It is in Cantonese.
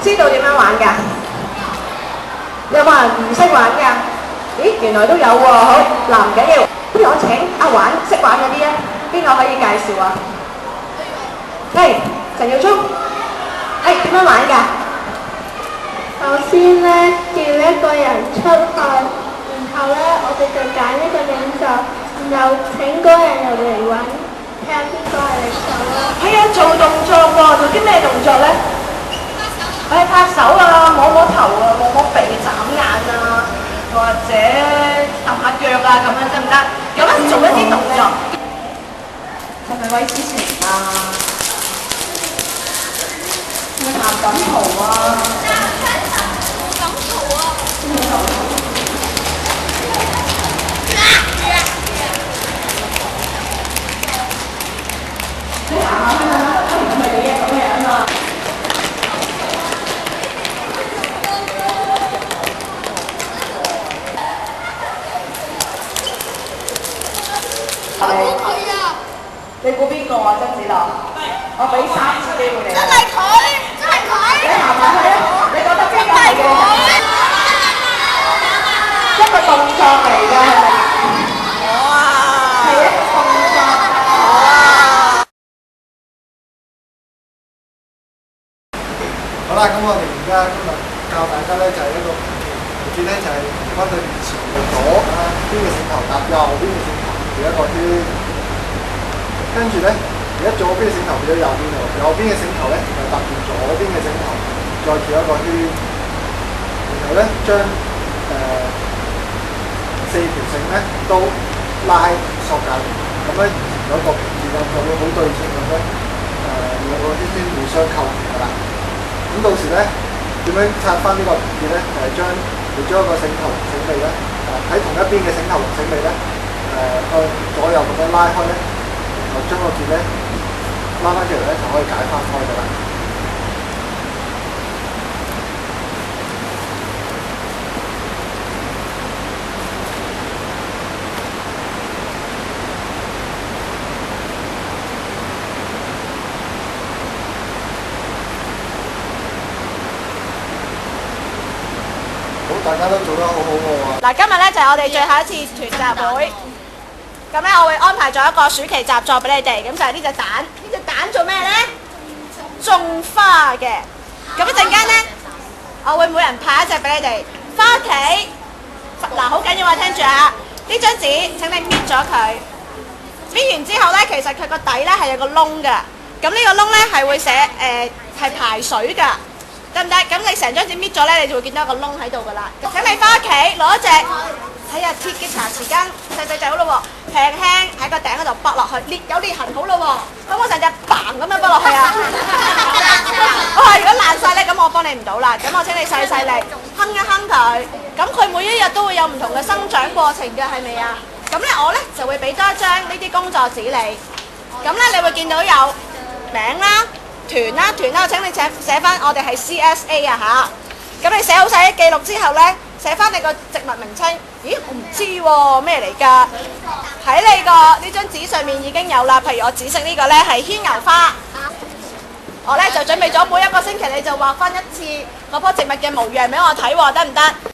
知道點樣玩㗎？有冇人唔識玩㗎？咦，原來都有喎。好，嗱唔緊要，不如我請阿玩識玩嗰啲啊，邊個可以介紹啊？係陳耀聰，點樣玩㗎？首先咧，叫一個人出去，然後咧，我哋就揀一個領袖，然後請嗰人入嚟揾，睇下邊個係領袖啦。係啊，做動作喎，做啲咩動作咧？拍手啊，摸摸頭啊，摸摸鼻、眨眼啊，或者揼下腳啊，咁樣得唔得？咁咧做一啲動作，係咪韋子晴啊？係咪譚錦豪啊？你估邊個啊？曾子樂，我俾3次機會你。真係佢，真係佢。你行埋去啊！你覺得邊個係嘅？一個動作嚟㗎，係咪？哇！係一個動作。哇！好啦，咁我哋而家今日教大家咧就係一個條件咧，就係分對前左邊嘅繩頭搭右邊嘅繩頭，做一個圈。跟住咧，而家左邊嘅繩頭變咗右邊度，右邊嘅繩頭咧就搭住左邊嘅繩頭，再做一個圈。然後咧將4條繩咧都拉索緊，咁咧形成咗一個平面咁，就會好對稱咁樣兩個圈圈互相扣住㗎啦。咁到時咧點樣拆翻呢個平面咧？就係將其中一個繩頭同繩尾咧，喺同一邊嘅繩頭同繩尾咧，向左右咁樣拉開咧。就將個結咧拉翻出嚟咧，就可以解翻開㗎啦。好，大家都做得好好喎。嗱，今日咧就係我哋最後一次團集會。咁咧，我會安排咗一個暑期習作俾你哋，咁就係呢隻蛋。呢隻蛋做咩咧？種花嘅。咁一陣間咧，我會每人派一隻俾你哋。返屋企，嗱好緊要啊！聽住啊！呢張紙請你搣咗佢。搣完之後咧，其實佢個底咧係有個窿㗎。咁呢個窿咧係會寫係排水㗎，得唔得？咁你成張紙搣咗咧，你就會見到一個窿喺度㗎啦。請你返屋企攞一隻。睇下鐵嘅茶匙羹細細隻好咯喎，輕輕喺個頂嗰度剝落去，有裂痕好咯喎，咁我成隻嘭咁樣剝落去啊！如果爛晒咧，咁我幫你唔到啦，咁我請你細細力哼一哼佢，咁佢每一日都會有唔同嘅生長過程嘅，係咪啊？咁咧我咧就會俾多一張呢啲工作紙你，咁咧你會見到有名啦、團啦，我請你寫翻我哋係 CSA 啊嚇，咁你寫好晒啲記錄之後咧，寫翻你個植物名稱。咦，我唔知喎，咩嚟㗎？喺你個呢張紙上面已經有啦。譬如我紫色呢個咧係牽牛花，我咧就準備咗每一個星期你就畫翻一次嗰棵植物嘅模樣俾我睇喎，得唔得？